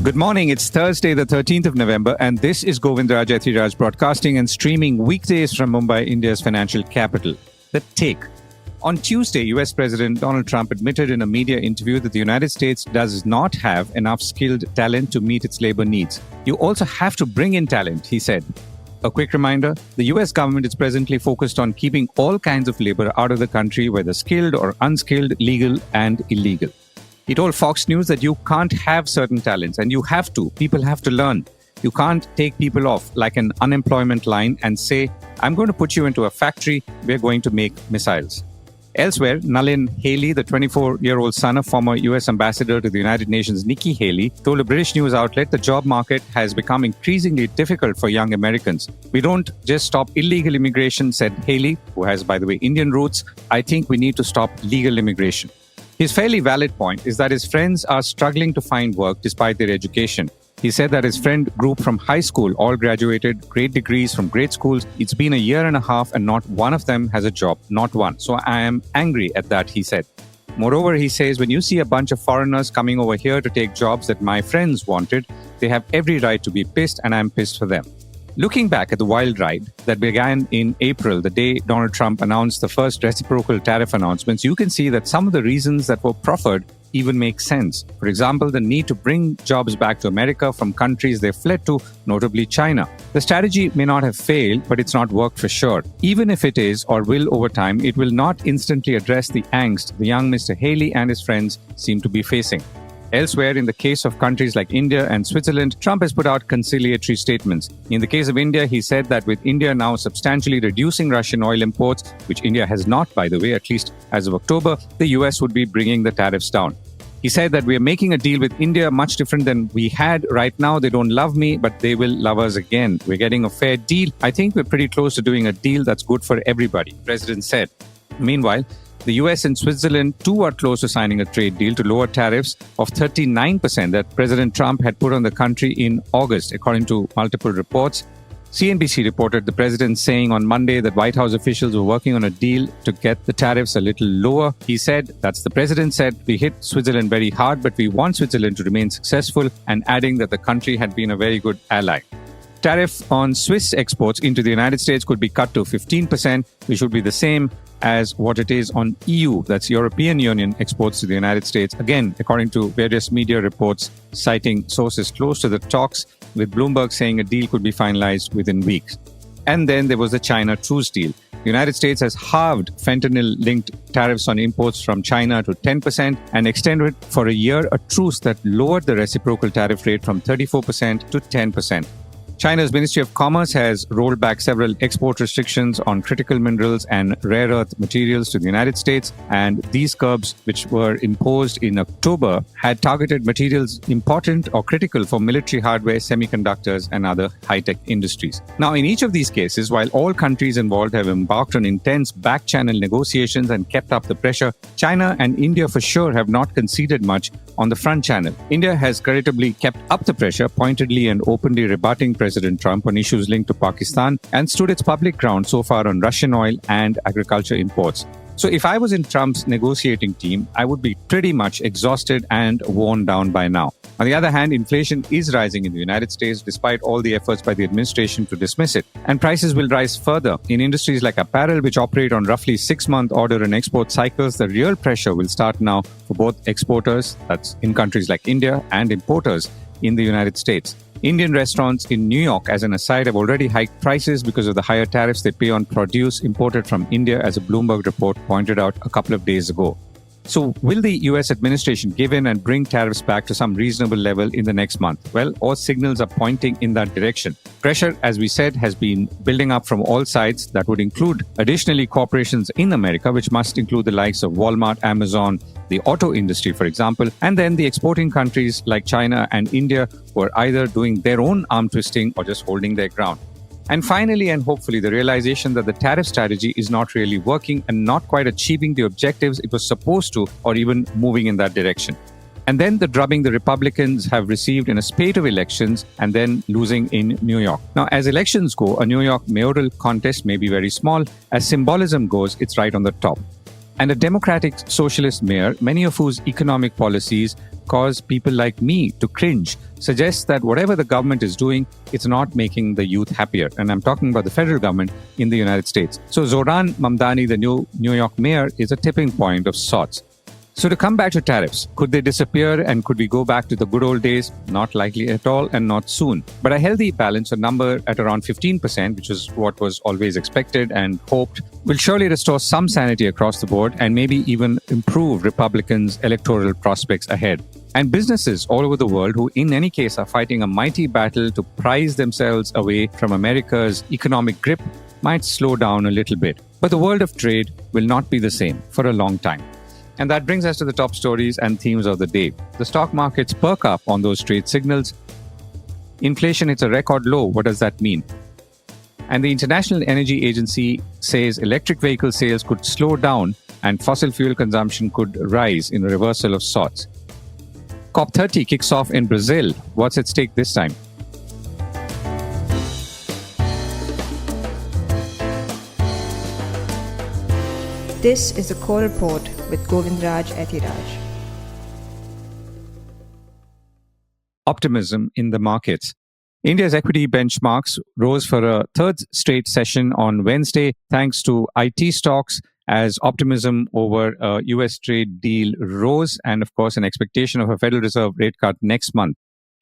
Good morning. It's Thursday, the 13th of November, and this is Govindraj Ethiraj broadcasting and streaming weekdays from Mumbai, India's financial capital. The Take. On Tuesday, US President Donald Trump admitted in a media interview that the United States does not have enough skilled talent to meet its labor needs. You also have to bring in talent, he said. A quick reminder, the US government is presently focused on keeping all kinds of labor out of the country, whether skilled or unskilled, legal and illegal. He told Fox News that you can't have certain talents, and you have to. People have to learn. You can't take people off like an unemployment line and say, I'm going to put you into a factory, we're going to make missiles. Elsewhere, Nalin Haley, the 24-year-old son of former US Ambassador to the United Nations Nikki Haley, told a British news outlet the job market has become increasingly difficult for young Americans. We don't just stop illegal immigration, said Haley, who has, by the way, Indian roots. I think we need to stop legal immigration. His fairly valid point is that his friends are struggling to find work despite their education. He said that his friend group from high school all graduated, great degrees from great schools. It's been a year and a half and not one of them has a job, not one. So I am angry at that, he said. Moreover, he says, when you see a bunch of foreigners coming over here to take jobs that my friends wanted, they have every right to be pissed, and I'm pissed for them. Looking back at the wild ride that began in April, the day Donald Trump announced the first reciprocal tariff announcements, you can see that some of the reasons that were proffered even make sense. For example, the need to bring jobs back to America from countries they fled to, notably China. The strategy may not have failed, but it's not worked for sure. Even if it is or will over time, it will not instantly address the angst the young Mr. Haley and his friends seem to be facing. Elsewhere, in the case of countries like India and Switzerland, Trump has put out conciliatory statements. In the case of India, he said that with India now substantially reducing Russian oil imports, which India has not, by the way, at least as of October, the US would be bringing the tariffs down. He said that we are making a deal with India much different than we had. Right now, they don't love me, but they will love us again. We're getting a fair deal. I think we're pretty close to doing a deal that's good for everybody, the president said. Meanwhile, the US and Switzerland too are close to signing a trade deal to lower tariffs of 39% that President Trump had put on the country in August, according to multiple reports. CNBC reported the president saying on Monday that White House officials were working on a deal to get the tariffs a little lower. He said, that's the president said, we hit Switzerland very hard, but we want Switzerland to remain successful, and adding that the country had been a very good ally. Tariff on Swiss exports into the United States could be cut to 15%, which would be the same as what it is on EU, that's European Union exports to the United States. Again, according to various media reports citing sources close to the talks, with Bloomberg saying a deal could be finalized within weeks. And then there was the China truce deal. The United States has halved fentanyl-linked tariffs on imports from China to 10% and extended for a year a truce that lowered the reciprocal tariff rate from 34% to 10%. China's Ministry of Commerce has rolled back several export restrictions on critical minerals and rare earth materials to the United States, and these curbs, which were imposed in October, had targeted materials important or critical for military hardware, semiconductors, and other high-tech industries. Now, in each of these cases, while all countries involved have embarked on intense back-channel negotiations and kept up the pressure, China and India for sure have not conceded much on the front channel. India has creditably kept up the pressure, pointedly and openly rebutting President Trump on issues linked to Pakistan, and stood its public ground so far on Russian oil and agriculture imports. So if I was in Trump's negotiating team, I would be pretty much exhausted and worn down by now. On the other hand, inflation is rising in the United States despite all the efforts by the administration to dismiss it. And prices will rise further. In industries like apparel, which operate on roughly 6-month order and export cycles, the real pressure will start now for both exporters, that's in countries like India, and importers in the United States. Indian restaurants in New York, as an aside, have already hiked prices because of the higher tariffs they pay on produce imported from India, as a Bloomberg report pointed out a couple of days ago. So will the US administration give in and bring tariffs back to some reasonable level in the next month? Well, all signals are pointing in that direction. Pressure, as we said, has been building up from all sides. That would include additionally corporations in America, which must include the likes of Walmart, Amazon, the auto industry, for example, and then the exporting countries like China and India, who are either doing their own arm twisting or just holding their ground. And finally, and hopefully, the realization that the tariff strategy is not really working and not quite achieving the objectives it was supposed to, or even moving in that direction. And then the drubbing the Republicans have received in a spate of elections and then losing in New York. Now, as elections go, a New York mayoral contest may be very small. As symbolism goes, it's right on the top. And a democratic socialist mayor, many of whose economic policies cause people like me to cringe suggests that whatever the government is doing, it's not making the youth happier. And I'm talking about the federal government in the United States. So Zohran Mamdani, the new New York mayor, is a tipping point of sorts. So to come back to tariffs, could they disappear and could we go back to the good old days? Not likely at all and not soon. But a healthy balance, a number at around 15%, which is what was always expected and hoped, will surely restore some sanity across the board and maybe even improve Republicans' electoral prospects ahead. And businesses all over the world who in any case are fighting a mighty battle to prize themselves away from America's economic grip might slow down a little bit. But the world of trade will not be the same for a long time. And that brings us to the top stories and themes of the day. The stock markets perk up on those trade signals. Inflation hits a record low. What does that mean? And the International Energy Agency says electric vehicle sales could slow down and fossil fuel consumption could rise in a reversal of sorts. COP30 kicks off in Brazil. What's at stake this time? This is the Core Report with Govindraj Ethiraj. Optimism in the markets. India's equity benchmarks rose for a third straight session on Wednesday thanks to IT stocks as optimism over a US trade deal rose and, of course, an expectation of a Federal Reserve rate cut next month.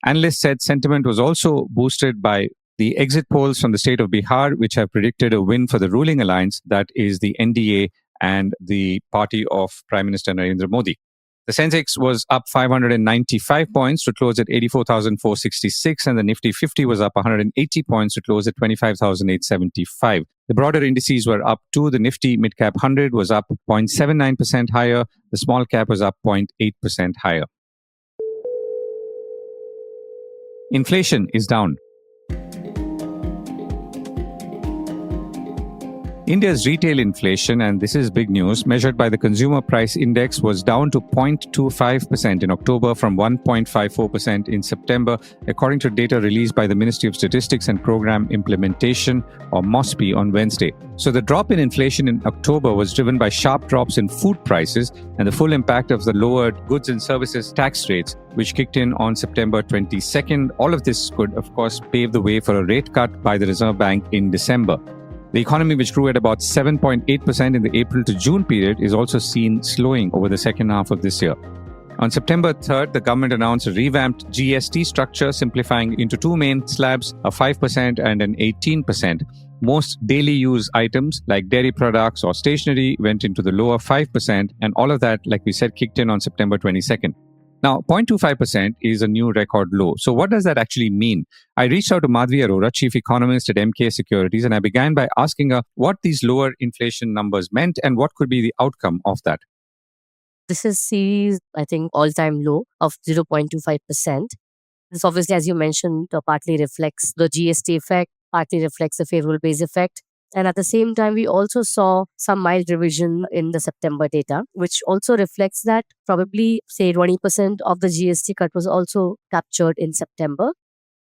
Analysts said sentiment was also boosted by the exit polls from the state of Bihar, which have predicted a win for the ruling alliance, that is the NDA and the party of Prime Minister Narendra Modi. The Sensex was up 595 points to close at 84,466 and the Nifty 50 was up 180 points to close at 25,875. The broader indices were up too. The Nifty Midcap 100 was up 0.79% higher. The small cap was up 0.8% higher. Inflation is down. India's retail inflation, and this is big news, measured by the Consumer Price Index was down to 0.25% in October from 1.54% in September, according to data released by the Ministry of Statistics and Program Implementation, or MOSPI, on Wednesday. So the drop in inflation in October was driven by sharp drops in food prices and the full impact of the lowered goods and services tax rates, which kicked in on September 22nd. All of this could, of course, pave the way for a rate cut by the Reserve Bank in December. The economy, which grew at about 7.8% in the April to June period, is also seen slowing over the second half of this year. On September 3rd, the government announced a revamped GST structure, simplifying into two main slabs, a 5% and an 18%. Most daily use items like dairy products or stationery went into the lower 5%, and all of that, like we said, kicked in on September 22nd. Now, 0.25% is a new record low. So what does that actually mean? I reached out to Madhavi Arora, chief economist at Emkay Securities, and I began by asking her what these lower inflation numbers meant and what could be the outcome of that. This is series, I think, all-time low of 0.25%. This obviously, as you mentioned, partly reflects the GST effect, partly reflects the favorable base effect. And at the same time, we also saw some mild revision in the September data, which also reflects that probably, say, 20% of the GST cut was also captured in September.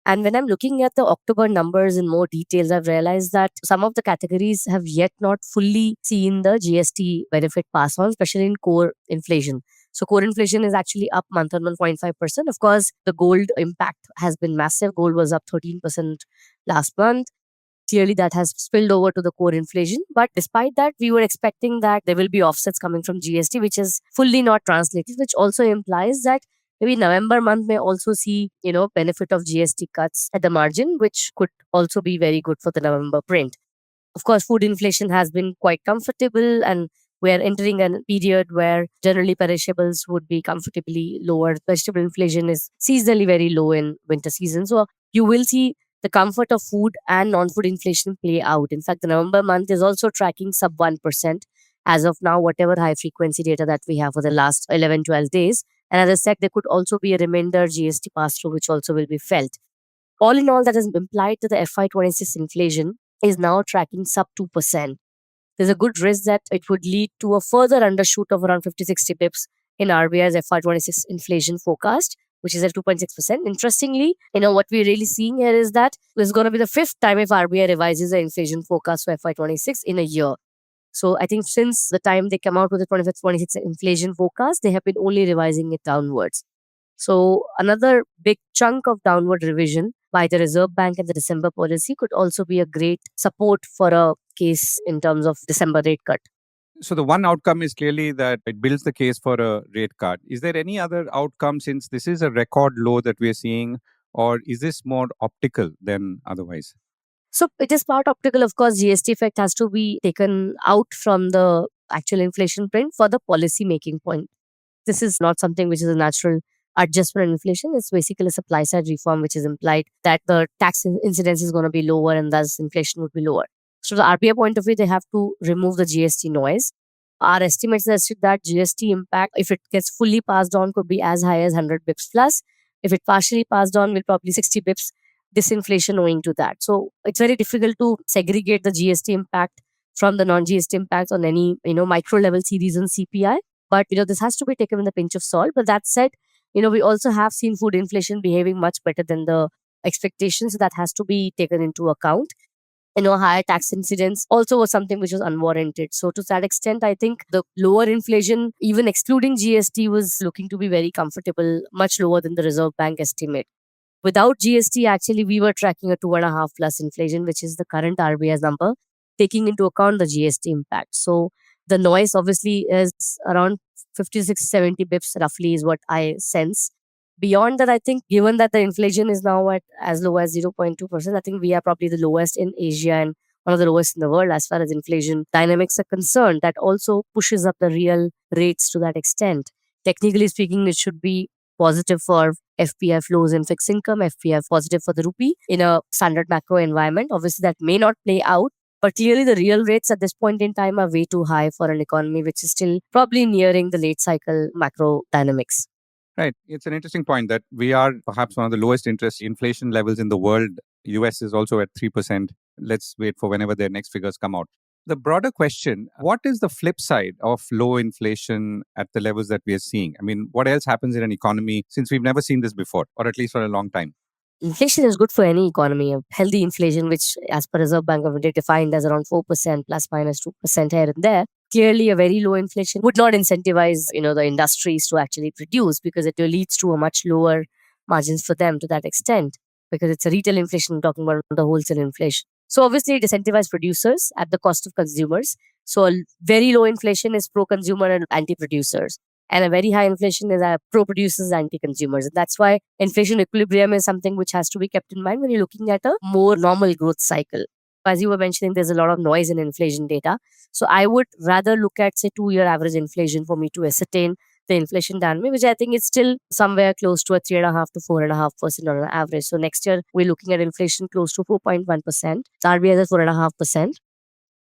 And when I'm looking at the October numbers in more details, I've realized that some of the categories have yet not fully seen the GST benefit pass on, especially in core inflation. So core inflation is actually up month on month 0.5%. Of course, the gold impact has been massive. Gold was up 13% last month. Clearly, that has spilled over to the core inflation. But despite that, we were expecting that there will be offsets coming from GST, which is fully not translated, which also implies that maybe November month may also see, benefit of GST cuts at the margin, which could also be very good for the November print. Of course, food inflation has been quite comfortable and we are entering a period where generally perishables would be comfortably lower. Vegetable inflation is seasonally very low in winter season. So you will see the comfort of food and non-food inflation play out. In fact, the November month is also tracking sub 1% as of now, whatever high frequency data that we have for the last 11, 12 days. And as I said, there could also be a remainder GST pass-through, which also will be felt. All in all, that has implied that the FY26 inflation is now tracking sub 2%. There's a good risk that it would lead to a further undershoot of around 50-60 pips in RBI's FY26 inflation forecast, which is at 2.6%. Interestingly, what we're really seeing here is that this is going to be the fifth time if RBI revises the inflation forecast for FY26 in a year. So I think since the time they come out with the 25-26 inflation forecast, they have been only revising it downwards. So another big chunk of downward revision by the Reserve Bank and the December policy could also be a great support for a case in terms of December rate cut. So the one outcome is clearly that it builds the case for a rate cut. Is there any other outcome since this is a record low that we are seeing, or is this more optical than otherwise? So it is part optical. Of course, GST effect has to be taken out from the actual inflation print for the policy making point. This is not something which is a natural adjustment in inflation. It's basically a supply side reform, which is implied that the tax incidence is going to be lower and thus inflation would be lower. So, the RBI point of view, they have to remove the GST noise. Our estimates suggest that GST impact, if it gets fully passed on, could be as high as 100 bips plus. If it partially passed on, will probably 60 bips disinflation owing to that. So, it's very difficult to segregate the GST impact from the non-GST impacts on any micro level series and CPI. But this has to be taken with a pinch of salt. But that said, we also have seen food inflation behaving much better than the expectations. So that has to be taken into account. Higher tax incidence also was something which was unwarranted. So to that extent, I think the lower inflation, even excluding GST, was looking to be very comfortable, much lower than the Reserve Bank estimate. Without GST, actually, we were tracking a 2.5 plus inflation, which is the current RBI's number, taking into account the GST impact. So the noise obviously is around 56, 70 bips roughly is what I sense. Beyond that, I think given that the inflation is now at as low as 0.2%, I think we are probably the lowest in Asia and one of the lowest in the world as far as inflation dynamics are concerned. That also pushes up the real rates to that extent. Technically speaking, it should be positive for FPI flows in fixed income, FPI positive for the rupee in a standard macro environment. Obviously, that may not play out. But clearly, the real rates at this point in time are way too high for an economy which is still probably nearing the late cycle macro dynamics. Right. It's an interesting point that we are perhaps one of the lowest interest inflation levels in the world. US is also at 3%. Let's wait for whenever their next figures come out. The broader question, what is the flip side of low inflation at the levels that we are seeing? I mean, what else happens in an economy since we've never seen this before, or at least for a long time? Inflation is good for any economy. A healthy inflation, which as per Reserve Bank of India defined as around 4% plus minus 2% here and there. Clearly, a very low inflation would not incentivize, the industries to actually produce because it leads to a much lower margins for them to that extent because it's a retail inflation talking about the wholesale inflation. So obviously, it incentivizes producers at the cost of consumers. So a very low inflation is pro-consumer and anti-producers. And a very high inflation is pro-producers, anti-consumers. And that's why inflation equilibrium is something which has to be kept in mind when you're looking at a more normal growth cycle. As you were mentioning, there's a lot of noise in inflation data. So I would rather look at, say, 2-year average inflation for me to ascertain the inflation dynamic, which I think is still somewhere close to a 3.5 to 4.5% on an average. So next year, we're looking at inflation close to 4.1%. So RBI is at 4.5%.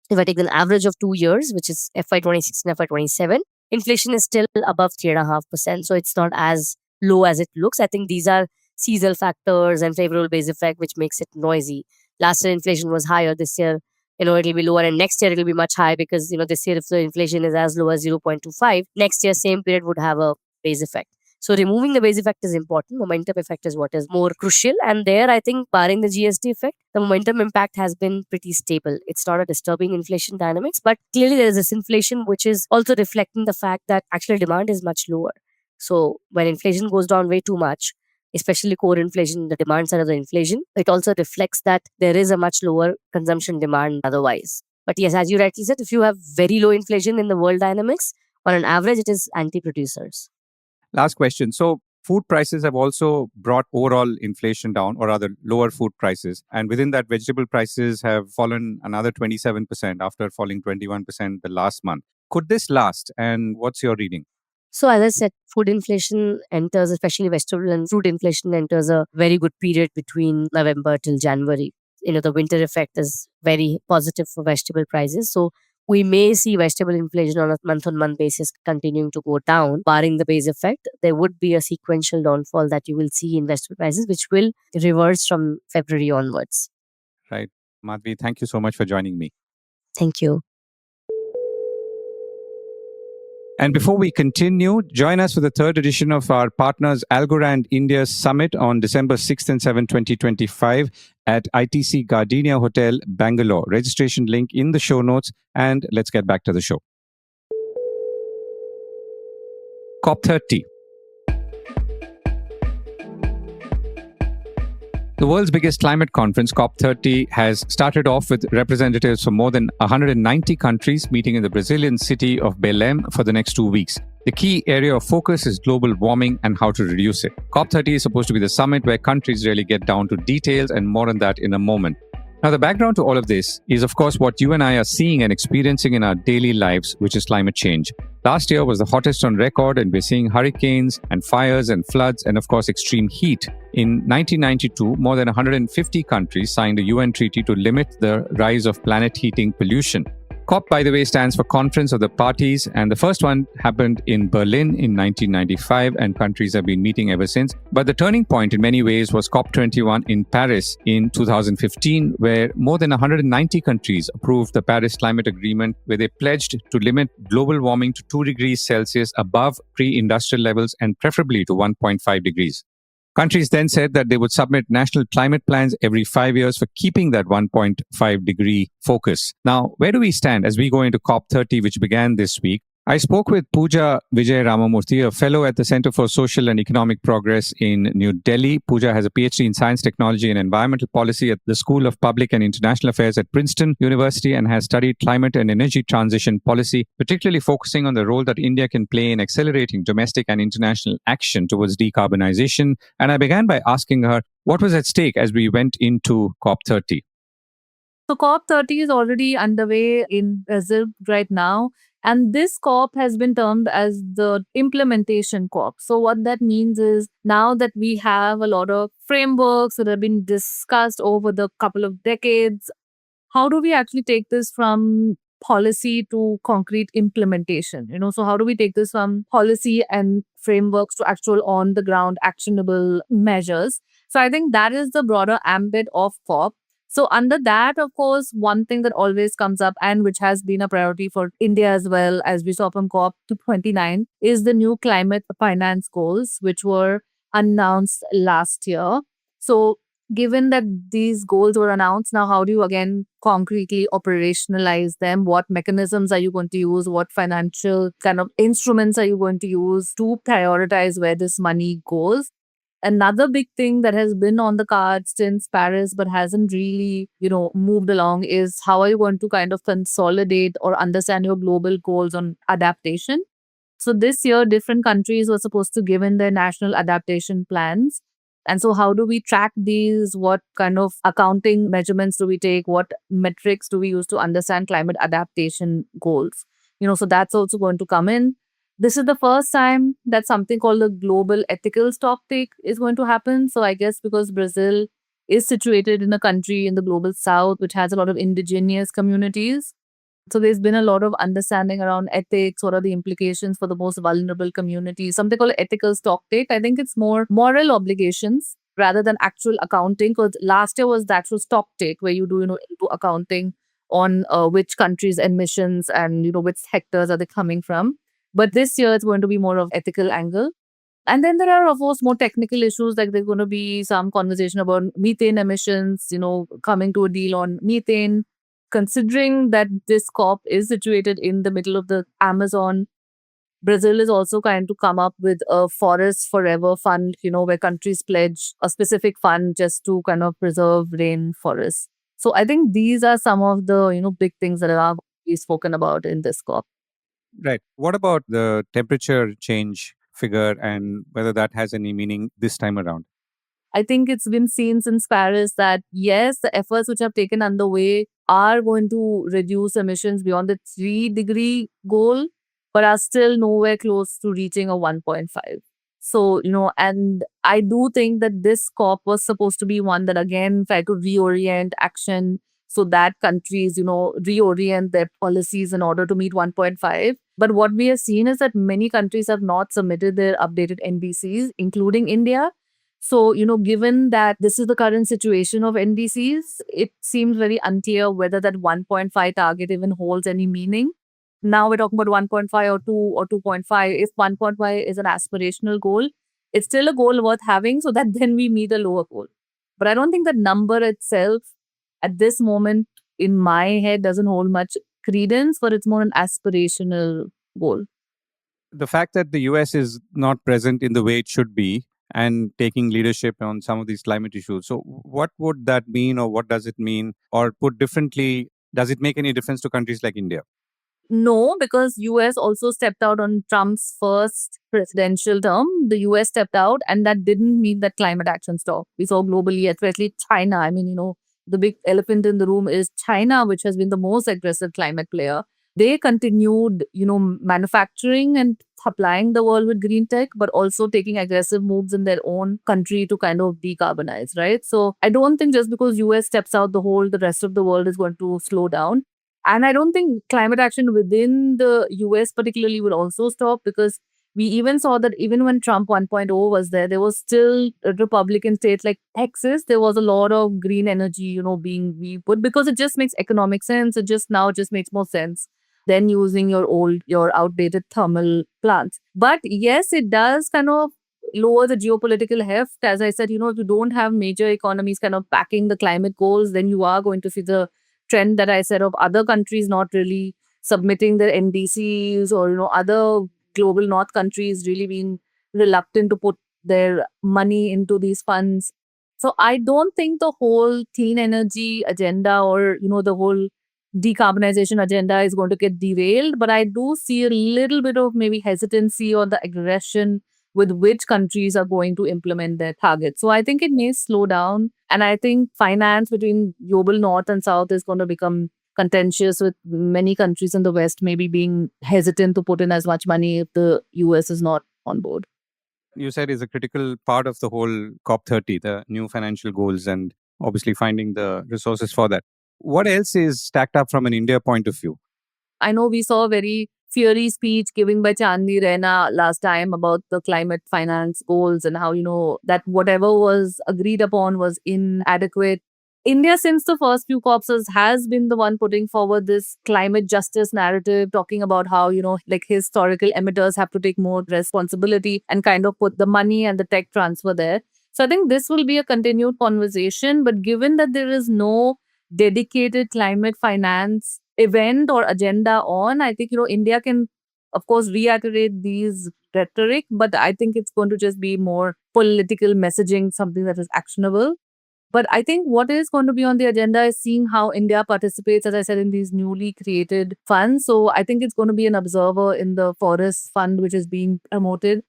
If I take an average of 2 years, which is FY26 and FY27, inflation is still above 3.5%. So it's not as low as it looks. I think these are seasonal factors and favorable base effect, which makes it noisy. Last year, inflation was higher. This year, it'll be lower. And next year, it'll be much higher because, this year, if the inflation is as low as 0.25, next year, same period would have a base effect. So removing the base effect is important. Momentum effect is what is more crucial. And there, I think, barring the GST effect, the momentum impact has been pretty stable. It's not a disturbing inflation dynamics, but clearly there is this inflation which is also reflecting the fact that actual demand is much lower. So when inflation goes down way too much, especially core inflation, the demand side of the inflation, it also reflects that there is a much lower consumption demand otherwise. But yes, as you rightly said, if you have very low inflation in the world dynamics, on an average, it is anti-producers. Last question. So food prices have also brought overall inflation down, or rather lower food prices. And within that, vegetable prices have fallen another 27% after falling 21% the last month. Could this last? And what's your reading? So as I said, food inflation enters, especially vegetable and fruit inflation enters a very good period between November till January. The winter effect is very positive for vegetable prices. So we may see vegetable inflation on a month-on-month basis continuing to go down, barring the base effect. There would be a sequential downfall that you will see in vegetable prices, which will reverse from February onwards. Right. Madhavi, thank you so much for joining me. Thank you. And before we continue, join us for the third edition of our partners Algorand India Summit on December 6th and 7th, 2025 at ITC Gardenia Hotel, Bangalore. Registration link in the show notes, and let's get back to the show. COP30. The world's biggest climate conference, COP30, has started off with representatives from more than 190 countries meeting in the Brazilian city of Belém for the next 2 weeks. The key area of focus is global warming and how to reduce it. COP30 is supposed to be the summit where countries really get down to details, and more on that in a moment. Now, the background to all of this is, of course, what you and I are seeing and experiencing in our daily lives, which is climate change. Last year was the hottest on record, and we're seeing hurricanes and fires and floods and, of course, extreme heat. In 1992, more than 150 countries signed a UN treaty to limit the rise of planet heating pollution. COP, by the way, stands for Conference of the Parties, and the first one happened in Berlin in 1995, and countries have been meeting ever since. But the turning point in many ways was COP21 in Paris in 2015, where more than 190 countries approved the Paris Climate Agreement, where they pledged to limit global warming to 2 degrees Celsius above pre-industrial levels and preferably to 1.5 degrees. Countries then said that they would submit national climate plans every 5 years for keeping that 1.5 degree focus. Now, where do we stand as we go into COP30, which began this week? I spoke with Pooja Vijay Ramamurthi, a fellow at the Center for Social and Economic Progress in New Delhi. Pooja has a PhD in Science, Technology and Environmental Policy at the School of Public and International Affairs at Princeton University and has studied climate and energy transition policy, particularly focusing on the role that India can play in accelerating domestic and international action towards decarbonization. And I began by asking her what was at stake as we went into COP30. So COP30 is already underway in Brazil right now. And this COP has been termed as the implementation COP. So what that means is now that we have a lot of frameworks that have been discussed over the couple of decades, how do we actually take this from policy to concrete implementation? So how do we take this from policy and frameworks to actual on the ground actionable measures? So I think that is the broader ambit of COP. So under that, of course, one thing that always comes up and which has been a priority for India as well, as we saw from COP to 29, is the new climate finance goals, which were announced last year. So given that these goals were announced, now how do you again concretely operationalize them? What mechanisms are you going to use? What financial kind of instruments are you going to use to prioritize where this money goes? Another big thing that has been on the cards since Paris but hasn't really, moved along is how are you going to kind of consolidate or understand your global goals on adaptation? So this year, different countries were supposed to give in their national adaptation plans. And so how do we track these? What kind of accounting measurements do we take? What metrics do we use to understand climate adaptation goals? So that's also going to come in. This is the first time that something called the global ethical stocktake is going to happen. So I guess because Brazil is situated in a country in the global south, which has a lot of indigenous communities. So there's been a lot of understanding around ethics. What are the implications for the most vulnerable communities? Something called ethical stocktake. I think it's more moral obligations rather than actual accounting. Because last year was the actual stocktake where you do, accounting on which countries' emissions and, which sectors are they coming from. But this year, it's going to be more of ethical angle. And then there are, of course, more technical issues, like there's going to be some conversation about methane emissions, coming to a deal on methane. Considering that this COP is situated in the middle of the Amazon, Brazil is also trying to come up with a Forest Forever fund, where countries pledge a specific fund just to kind of preserve rainforests. So I think these are some of the, big things that are being spoken about in this COP. Right. What about the temperature change figure and whether that has any meaning this time around? I think it's been seen since Paris that, yes, the efforts which have taken underway are going to reduce emissions beyond the 3-degree goal, but are still nowhere close to reaching a 1.5. So, and I do think that this COP was supposed to be one that, again, tried to reorient action so that countries, reorient their policies in order to meet 1.5. But what we have seen is that many countries have not submitted their updated NDCs, including India. So, given that this is the current situation of NDCs, it seems very unclear whether that 1.5 target even holds any meaning. Now we're talking about 1.5 or 2 or 2.5. If 1.5 is an aspirational goal, it's still a goal worth having so that then we meet a lower goal. But I don't think the number itself at this moment in my head doesn't hold much credence, but it's more an aspirational goal. The fact that the US is not present in the way it should be and taking leadership on some of these climate issues. So what would that mean, or what does it mean? Or put differently, does it make any difference to countries like India? No, because US also stepped out on Trump's first presidential term. The US stepped out, and that didn't mean that climate action stopped. We saw globally, especially China. I mean, the big elephant in the room is China, which has been the most aggressive climate player. They continued, manufacturing and supplying the world with green tech, but also taking aggressive moves in their own country to kind of decarbonize, right? So I don't think just because US steps out, the rest of the world is going to slow down. And I don't think climate action within the US particularly will also stop, because we even saw that even when Trump 1.0 was there was still a Republican states like Texas. There was a lot of green energy, being put, because it just makes economic sense. It just makes more sense than using your outdated thermal plants. But yes, it does kind of lower the geopolitical heft. As I said, if you don't have major economies kind of backing the climate goals, then you are going to see the trend that I said of other countries not really submitting their NDCs, or other global north countries really being reluctant to put their money into these funds. So I don't think the whole clean energy agenda, or the whole decarbonization agenda is going to get derailed, but I do see a little bit of maybe hesitancy or the aggression with which countries are going to implement their targets. So I think it may slow down. And I think finance between global north and south is going to become contentious, with many countries in the West maybe being hesitant to put in as much money if the US is not on board. You said is a critical part of the whole COP30, the new financial goals, and obviously finding the resources for that. What else is stacked up from an India point of view? I know we saw a very fiery speech given by Chandni Raina last time about the climate finance goals, and how, that whatever was agreed upon was inadequate. India, since the first few COPs, has been the one putting forward this climate justice narrative, talking about how, like historical emitters have to take more responsibility and kind of put the money and the tech transfer there. So I think this will be a continued conversation. But given that there is no dedicated climate finance event or agenda on, I think, India can, of course, reiterate these rhetoric, but I think it's going to just be more political messaging, something that is actionable. But I think what is going to be on the agenda is seeing how India participates, as I said, in these newly created funds. So I think it's going to be an observer in the forest fund, which is being promoted.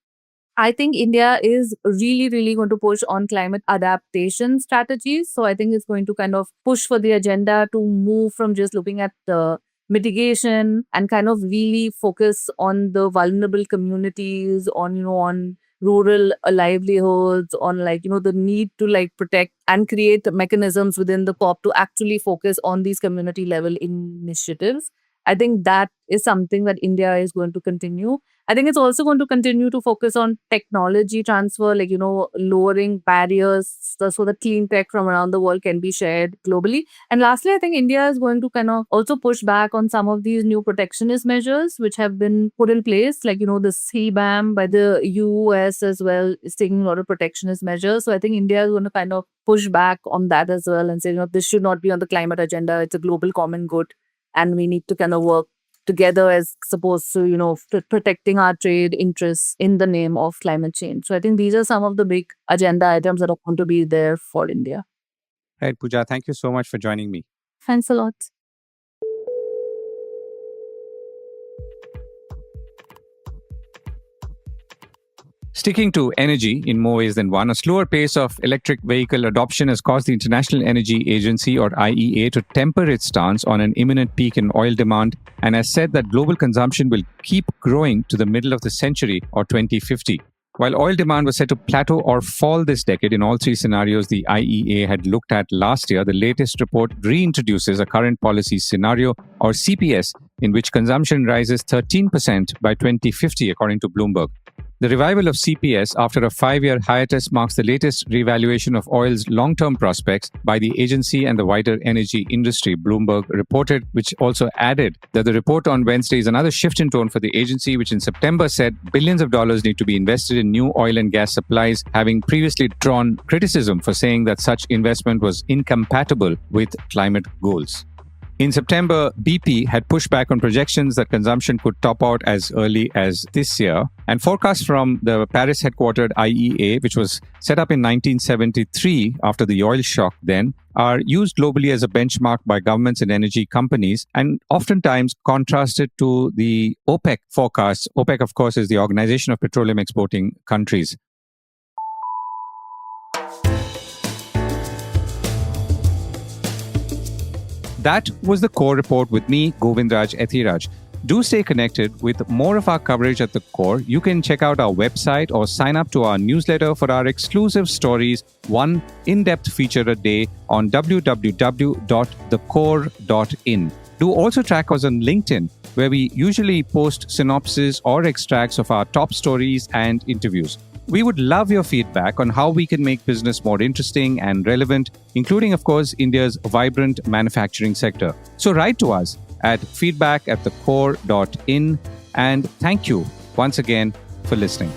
I think India is really, really going to push on climate adaptation strategies. So I think it's going to kind of push for the agenda to move from just looking at the mitigation and kind of really focus on the vulnerable communities, on rural livelihoods, on the need to protect and create mechanisms within the COP to actually focus on these community level initiatives. I think that is something that India is going to continue. I think it's also going to continue to focus on technology transfer, lowering barriers so that clean tech from around the world can be shared globally. And lastly, I think India is going to kind of also push back on some of these new protectionist measures which have been put in place, the CBAM by the US as well is taking a lot of protectionist measures. So I think India is going to kind of push back on that as well and say, this should not be on the climate agenda. It's a global common good. And we need to kind of work together as opposed to, protecting our trade interests in the name of climate change. So I think these are some of the big agenda items that are going to be there for India. Right, Pooja, thank you so much for joining me. Thanks a lot. Sticking to energy in more ways than one, a slower pace of electric vehicle adoption has caused the International Energy Agency, or IEA, to temper its stance on an imminent peak in oil demand and has said that global consumption will keep growing to the middle of the century, or 2050. While oil demand was set to plateau or fall this decade in all three scenarios the IEA had looked at last year, the latest report reintroduces a current policy scenario, or CPS, in which consumption rises 13% by 2050, according to Bloomberg. The revival of CPS after a 5-year hiatus marks the latest revaluation of oil's long-term prospects by the agency and the wider energy industry, Bloomberg reported, which also added that the report on Wednesday is another shift in tone for the agency, which in September said billions of dollars need to be invested in new oil and gas supplies, having previously drawn criticism for saying that such investment was incompatible with climate goals. In September, BP had pushed back on projections that consumption could top out as early as this year. And forecasts from the Paris-headquartered IEA, which was set up in 1973 after the oil shock then, are used globally as a benchmark by governments and energy companies and oftentimes contrasted to the OPEC forecasts. OPEC, of course, is the Organization of Petroleum Exporting Countries. That was the Core Report with me, Govindraj Ethiraj. Do stay connected with more of our coverage at the Core. You can check out our website or sign up to our newsletter for our exclusive stories, one in-depth feature a day on www.thecore.in. Do also track us on LinkedIn, where we usually post synopses or extracts of our top stories and interviews. We would love your feedback on how we can make business more interesting and relevant, including, of course, India's vibrant manufacturing sector. So write to us at feedback@thecore.in, and thank you once again for listening.